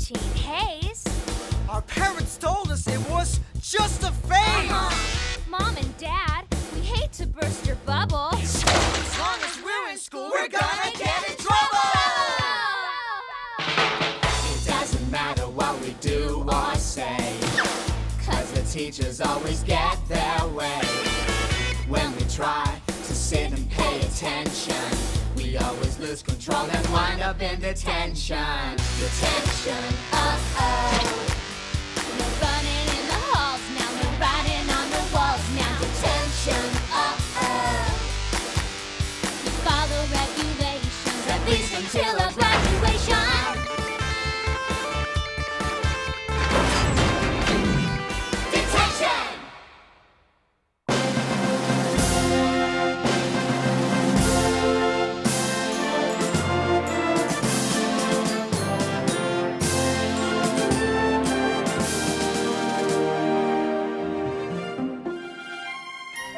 Teen Haze. Our parents told us it was just a phase. Mom and Dad, we hate to burst your bubble. As long as we're in school, we're gonna get in trouble. It doesn't matter what we do or say, 'cause the teachers always get their way. When we try to sit and pay attention, we always lose control and wind up in detention. Detention, uh-oh. No running in the halls now, no writing on the walls now. Detention, uh-oh. We follow regulations, At least until our graduation. Detention!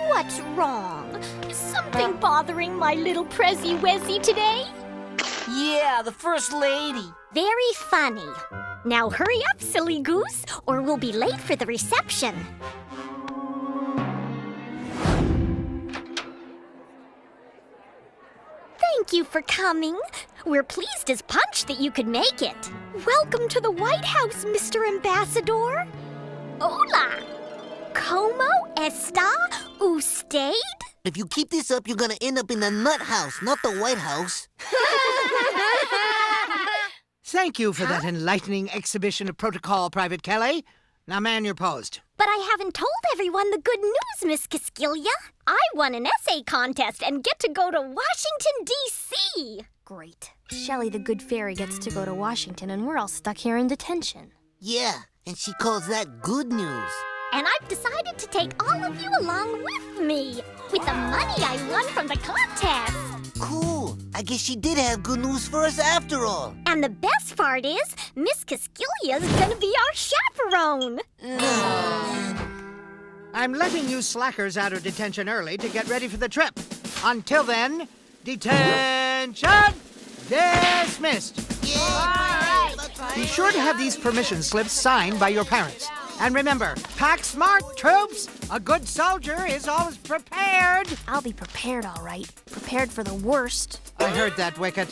What's wrong? Something bothering my little Prezi-Wezi today? Yeah, the First Lady. Very funny. Now hurry up, silly goose, or we'll be late for the reception. Thank you for coming. We're pleased as punch that you could make it. Welcome to the White House, Mr. Ambassador. Hola. ¿Cómo está usted? If you keep this up, you're gonna end up in the nut house, not the White House. Thank you for that enlightening exhibition of protocol, Private Kelly. Now man your post. But I haven't told everyone the good news, Miss Casquilla. I won an essay contest and get to go to Washington, D.C. Great. Shelley the Good Fairy gets to go to Washington and we're all stuck here in detention. Yeah, and she calls that good news. And I've decided to take all of you along with me, with the money I won from the contest. Cool. I guess she did have good news for us after all. And the best part is, Miss Casquillia's gonna be our chaperone. I'm letting you slackers out of detention early to get ready for the trip. Until then, detention dismissed. Be sure to have these permission slips signed by your parents. And remember, pack smart, troops. A good soldier is always prepared. I'll be prepared, all right. Prepared for the worst. I heard that, Wicket.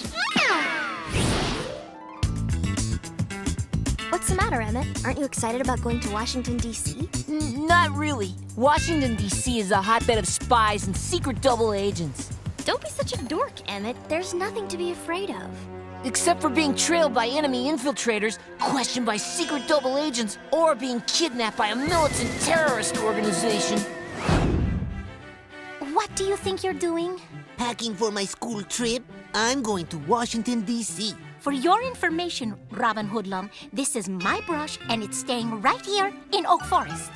What's the matter, Emmett? Aren't you excited about going to Washington, D.C.? Not really. Washington, D.C. is a hotbed of spies and secret double agents. Don't be such a dork, Emmett. There's nothing to be afraid of. Except for being trailed by enemy infiltrators, questioned by secret double agents, or being kidnapped by a militant terrorist organization. What do you think you're doing? Packing for my school trip, I'm going to Washington, D.C. For your information, Robin Hoodlum, this is my brush and it's staying right here in Oak Forest.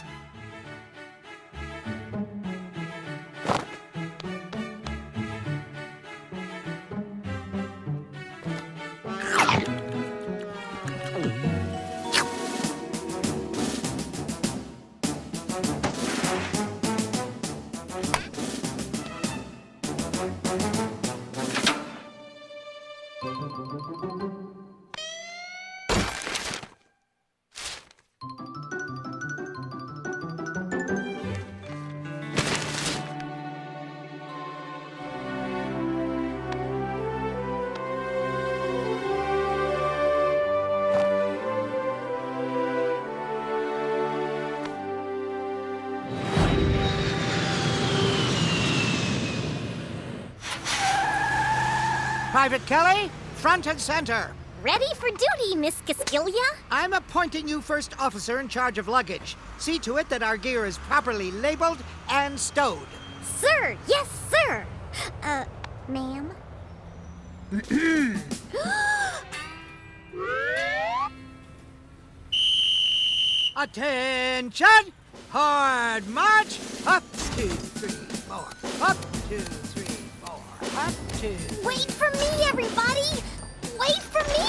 Private Kelly, front and center. Ready for duty, Miss Casquilla. I'm appointing you first officer in charge of luggage. See to it that our gear is properly labeled and stowed. Sir, yes, sir. Ma'am? Attention! Hard march! Up, 2, 3, 4. Up, 2, 3, 4. Up, 2. Wait for me, everybody! Wait for me!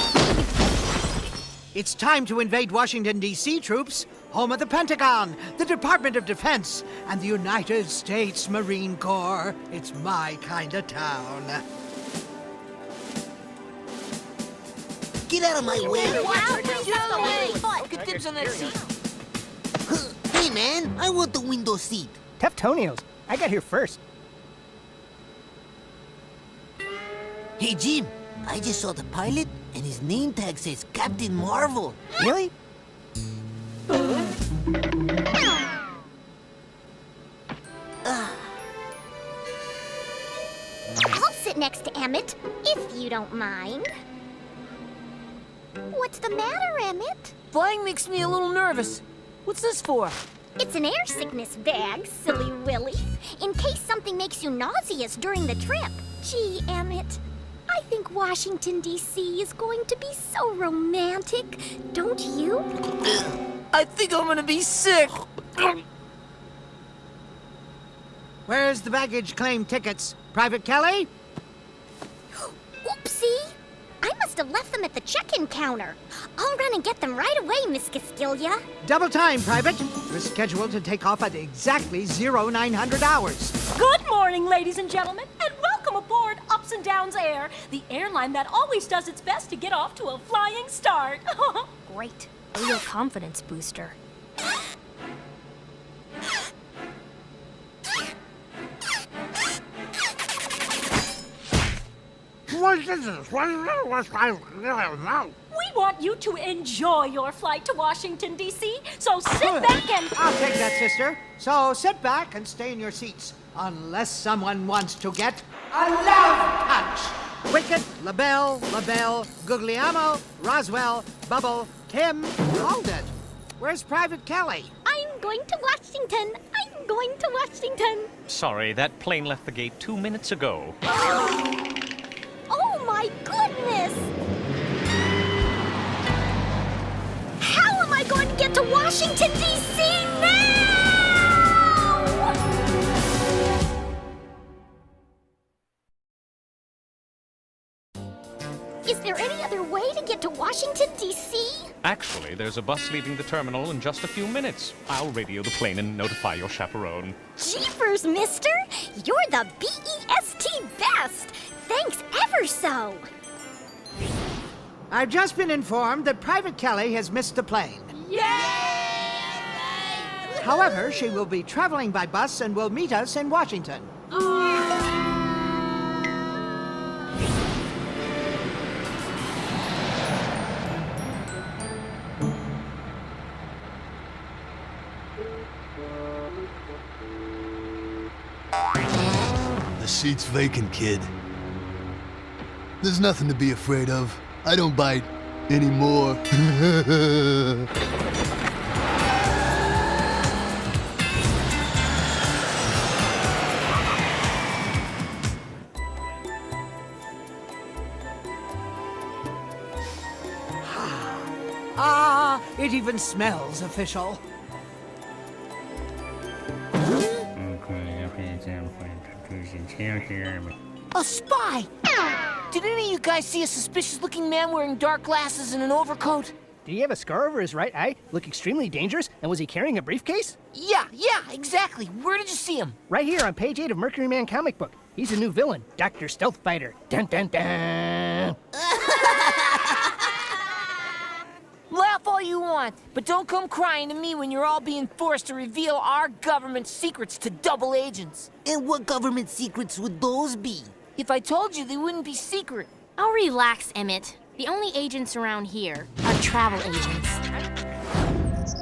It's time to invade Washington, D.C., troops. Home of the Pentagon, the Department of Defense, and the United States Marine Corps. It's my kind of town. Get out of my way. Get dibs on that seat. Hey, man, I want the window seat. Tough toenails. I got here first. Hey, Jim, I just saw the pilot, and his name tag says Captain Marvel. Really? I'll sit next to Emmett, if you don't mind. What's the matter, Emmett? Flying makes me a little nervous. What's this for? It's an air sickness bag, silly Willy, in case something makes you nauseous during the trip. Gee, Emmett, I think Washington, D.C. is going to be so romantic, don't you? I think I'm gonna be sick. Where's the baggage claim tickets? Private Kelly? Oopsie! I must have left them at the check-in counter. I'll run and get them right away, Miss Castiglia. Double time, Private. We're scheduled to take off at exactly 0900 hours. Good morning, ladies and gentlemen, and welcome aboard Ups and Downs Air, the airline that always does its best to get off to a flying start. Great. A real confidence booster. What is this? We want you to enjoy your flight to Washington, D.C., so sit back and... I'll take that, sister. So sit back and stay in your seats, unless someone wants to get a love touch. Wicket, LaBelle, Guglielmo, Roswell, Bubble, Tim, hold it. Where's Private Kelly? I'm going to Washington. I'm going to Washington. Sorry, that plane left the gate 2 minutes ago. Oh, my goodness! How am I going to get to Washington, D.C. now? Is there any other way to get to Washington, D.C.? Actually, there's a bus leaving the terminal in just a few minutes. I'll radio the plane and notify your chaperone. Jeepers, mister! You're the BEST best! Thanks ever so! I've just been informed that Private Kelly has missed the plane. However, she will be traveling by bus and will meet us in Washington. The seat's vacant, kid. There's nothing to be afraid of. I don't bite anymore. Ah, it even smells official. A spy! Did any of you guys see a suspicious-looking man wearing dark glasses and an overcoat? Did he have a scar over his right eye? Look extremely dangerous? And was he carrying a briefcase? Yeah, exactly. Where did you see him? Right here on page 8 of Mercury Man comic book. He's a new villain, Dr. Stealthfighter. Dun dun dun! Laugh all you want, but don't come crying to me when you're all being forced to reveal our government secrets to double agents. And what government secrets would those be? If I told you, they wouldn't be secret. Oh, relax, Emmett. The only agents around here are travel agents.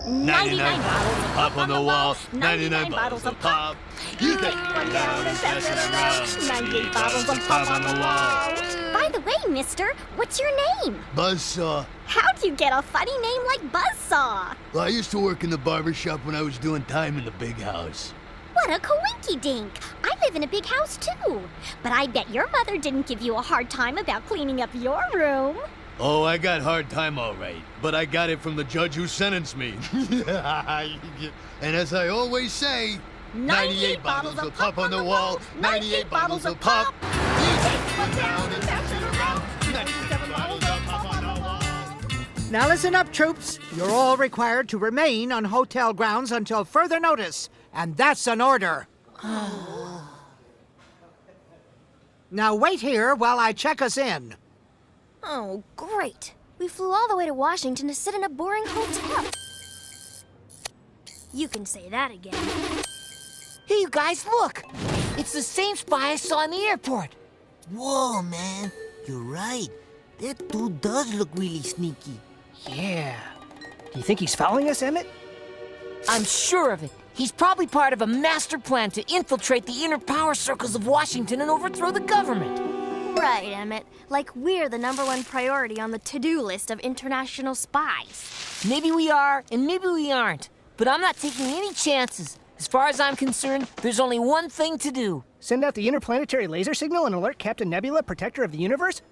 99 bottles of pop on the wall, 99 bottles of pop. You can run down and pass it around. 98 bottles of pop on the wall. By the way, mister, what's your name? Buzzsaw. How'd you get a funny name like Buzzsaw? Well, I used to work in the barber shop when I was doing time in the big house. What a coinky-dink! I live in a big house, too. But I bet your mother didn't give you a hard time about cleaning up your room. Oh, I got hard time all right, but I got it from the judge who sentenced me. And as I always say, 98 bottles of pop on the wall, 98 bottles of pop. Now listen up, troops. You're all required to remain on hotel grounds until further notice, and that's an order. Now wait here while I check us in. Oh, great. We flew all the way to Washington to sit in a boring hotel. You can say that again. Hey, you guys, look! It's the same spy I saw in the airport. Whoa, man. You're right. That dude does look really sneaky. Yeah. Do you think he's following us, Emmett? I'm sure of it. He's probably part of a master plan to infiltrate the inner power circles of Washington and overthrow the government. Right, Emmett. Like we're the #1 priority on the to-do list of international spies. Maybe we are, and maybe we aren't. But I'm not taking any chances. As far as I'm concerned, there's only one thing to do. Send out the interplanetary laser signal and alert Captain Nebula, protector of the universe?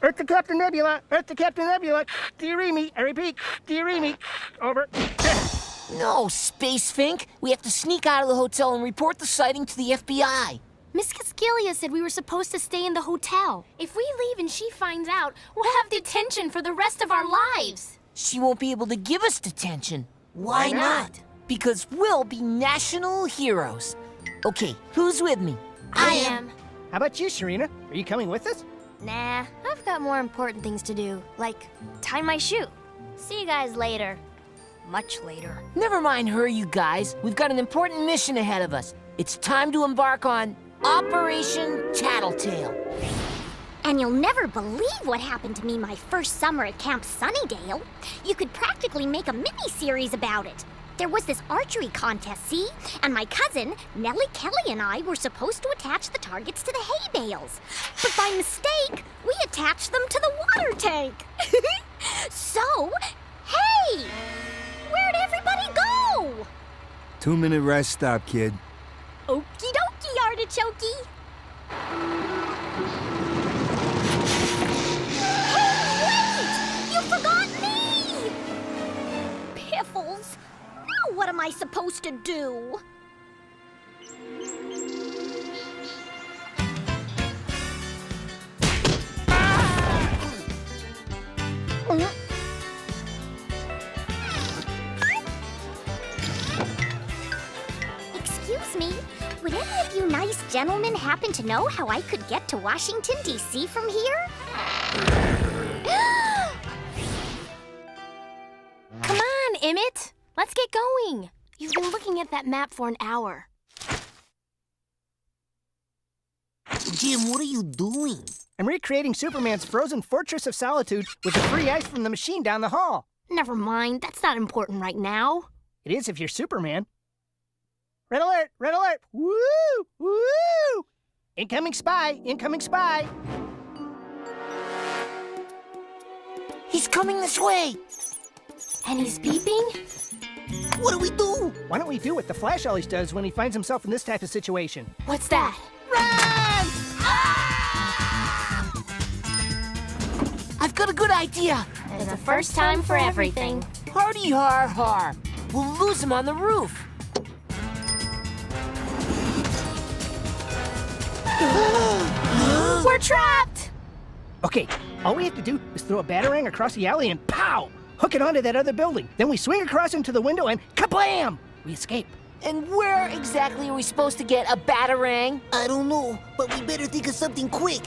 Earth to Captain Nebula! Earth to Captain Nebula! Do you read me? I repeat, do you read me? Over. No, Space Fink. We have to sneak out of the hotel and report the sighting to the FBI. Miss Cascalia said we were supposed to stay in the hotel. If we leave and she finds out, we'll have detention for the rest of our lives. She won't be able to give us detention. Why not? Because we'll be national heroes. Okay, who's with me? I am. How about you, Serena? Are you coming with us? Nah, I've got more important things to do, like tie my shoe. See you guys later. Much later. Never mind her, you guys. We've got an important mission ahead of us. It's time to embark on Operation Tattletale. And you'll never believe what happened to me my first summer at Camp Sunnydale. You could practically make a mini-series about it. There was this archery contest, see? And my cousin, Nellie Kelly, and I were supposed to attach the targets to the hay bales. But by mistake, we attached them to the water tank. So, hey! Where'd everybody go? 2-minute rest stop, kid. Okie dokie, artichokey. Hey, wait! You forgot me! Piffles. Now what am I supposed to do? Excuse me, would any of you nice gentlemen happen to know how I could get to Washington, D.C. from here? Come on, Emmett. Let's get going. You've been looking at that map for an hour. Jim, what are you doing? I'm recreating Superman's frozen fortress of solitude with the free ice from the machine down the hall. Never mind, that's not important right now. It is if you're Superman. Red alert! Red alert! Woo! Woo! Incoming spy! Incoming spy! He's coming this way! And he's beeping? What do we do? Why don't we do what the Flash always does when he finds himself in this type of situation? What's that? Run! I've got a good idea! There's a first time for everything. Hardy har har! We'll lose him on the roof! We're trapped! Okay, all we have to do is throw a batarang across the alley and pow! Hook it onto that other building. Then we swing across into the window and kablam! We escape. And where exactly are we supposed to get a batarang? I don't know, but we better think of something quick.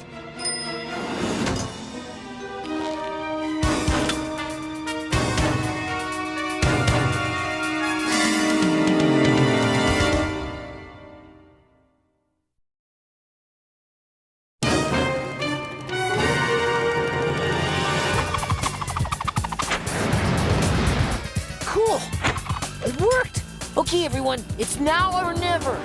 Cool! It worked! Okay, everyone, it's now or never.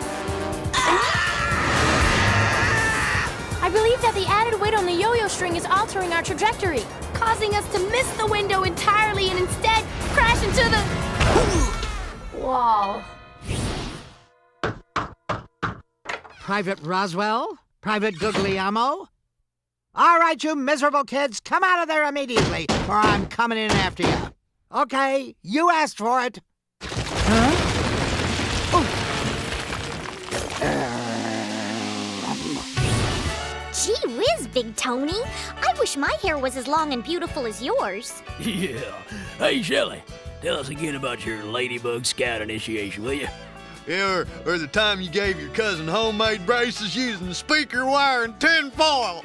I believe that the added weight on the yo-yo string is altering our trajectory, causing us to miss the window entirely and instead crash into the wall. Private Roswell? Private Guglielmo? All right, you miserable kids, come out of there immediately, or I'm coming in after you. Okay, you asked for it. Huh? Gee whiz, Big Tony. I wish my hair was as long and beautiful as yours. Yeah. Hey, Shelley, tell us again about your Ladybug Scout initiation, will you? Yeah, or the time you gave your cousin homemade braces using speaker wire and tin foil.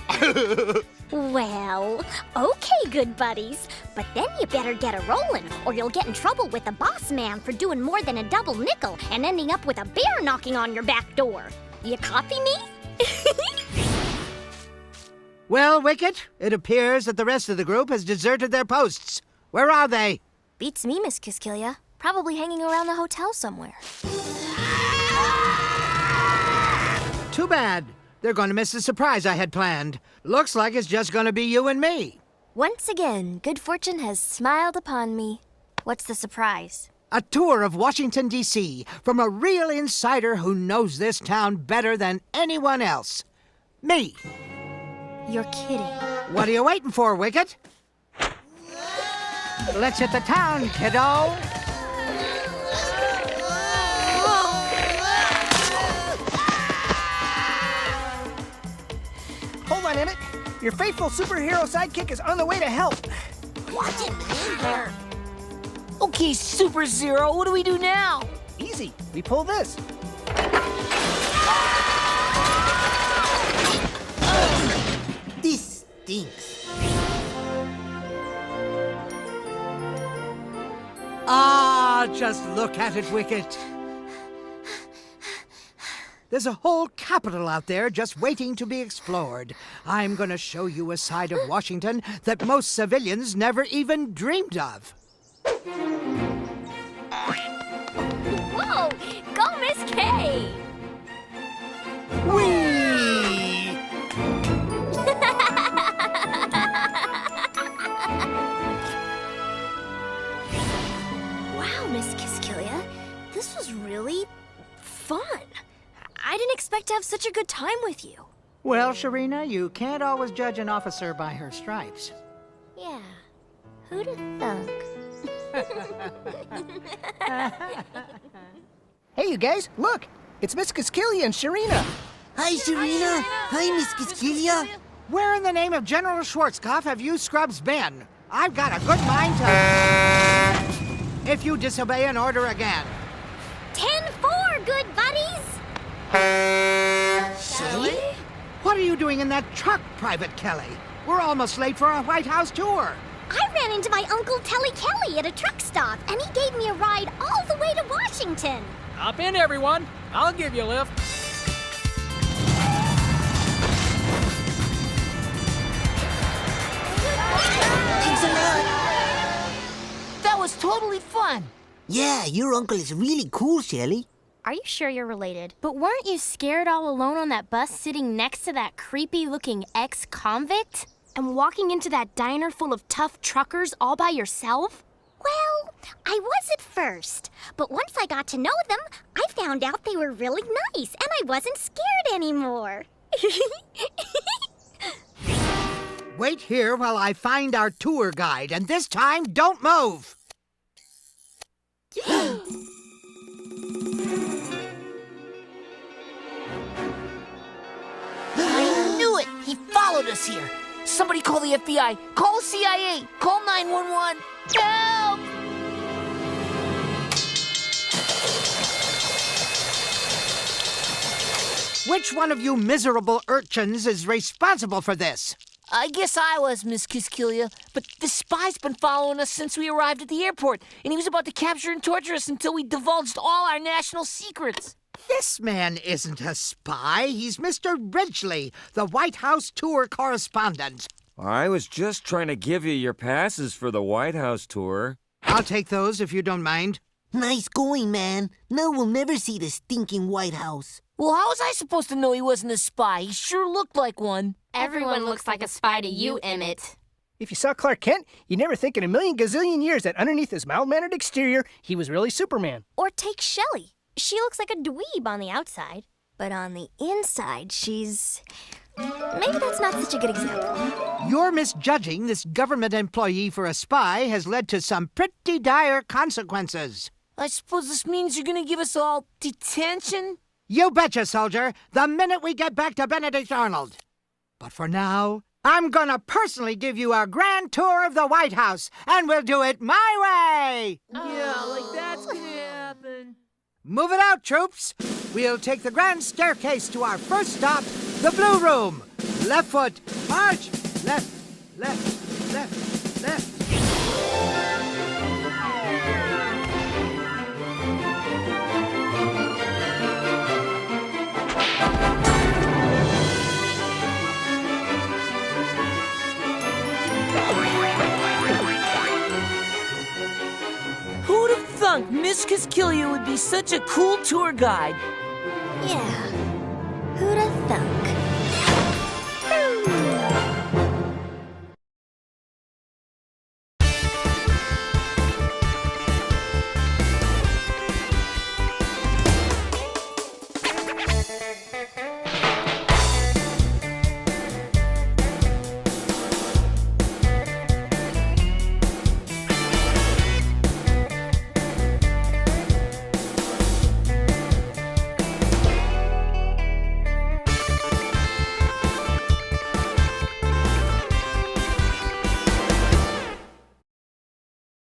Well, okay, good buddies. But then you better get a rollin', or you'll get in trouble with the boss man for doing more than a double nickel and ending up with a bear knocking on your back door. You copy me? Well, Wicket, it appears that the rest of the group has deserted their posts. Where are they? Beats me, Miss Kiskilia. Probably hanging around the hotel somewhere. Too bad. They're going to miss the surprise I had planned. Looks like it's just going to be you and me. Once again, good fortune has smiled upon me. What's the surprise? A tour of Washington, D.C. from a real insider who knows this town better than anyone else. Me. You're kidding. What are you waiting for, Wicket? Let's hit the town, kiddo. Hold on, Emmett. Your faithful superhero sidekick is on the way to help. Watch it, man. Okay, Super Zero, what do we do now? Easy. We pull this. This stinks. Ah, just look at it, Wicket. There's a whole capital out there just waiting to be explored. I'm going to show you a side of Washington that most civilians never even dreamed of. Whoa! Go, Miss K! Whee! Wow, Miss Kiskilia. This was really fun. I didn't expect to have such a good time with you. Well, Sharina, you can't always judge an officer by her stripes. Yeah. Who'da thunk? Hey, you guys, look. It's Miss Kiskilia and Sharina. Hi, Sharina. Hi, Miss Kiskilia. Where in the name of General Schwarzkopf have you scrubs been? I've got a good mind to... If you disobey an order again. 10-4, good buddies! Silly? What are you doing in that truck, Private Kelly? We're almost late for our White House tour. I ran into my Uncle Telly Kelly at a truck stop, and he gave me a ride all the way to Washington. Hop in, everyone. I'll give you a lift. Thanks a lot. That was totally fun. Yeah, your uncle is really cool, Shelly. Are you sure you're related? But weren't you scared all alone on that bus sitting next to that creepy-looking ex-convict? And walking into that diner full of tough truckers all by yourself? Well, I was at first, but once I got to know them, I found out they were really nice, and I wasn't scared anymore. Wait here while I find our tour guide, and this time, don't move. I knew it! He followed us here. Somebody call the FBI. Call the CIA. Call 911. Help! Which one of you miserable urchins is responsible for this? I guess I was, Miss Kiskilia, but this spy's been following us since we arrived at the airport, and he was about to capture and torture us until we divulged all our national secrets. This man isn't a spy. He's Mr. Ridgely, the White House tour correspondent. I was just trying to give you your passes for the White House tour. I'll take those if you don't mind. Nice going, man. Now we'll never see the stinking White House. Well, how was I supposed to know he wasn't a spy? He sure looked like one. Everyone looks like a spy to you, Emmett. If you saw Clark Kent, you'd never think in a million gazillion years that underneath his mild-mannered exterior, he was really Superman. Or take Shelley. She looks like a dweeb on the outside, but on the inside, she's... Maybe that's not such a good example. Your misjudging this government employee for a spy has led to some pretty dire consequences. I suppose this means you're gonna give us all detention? You betcha, soldier, the minute we get back to Benedict Arnold. But for now, I'm gonna personally give you a grand tour of the White House, and we'll do it my way! Yeah, like that's gonna happen. Move it out, troops! We'll take the grand staircase to our first stop, the Blue Room. Left foot, march! left, left, left, left. Who'd have thunk Miss Casquillo would be such a cool tour guide? Yeah. Who'da thunk?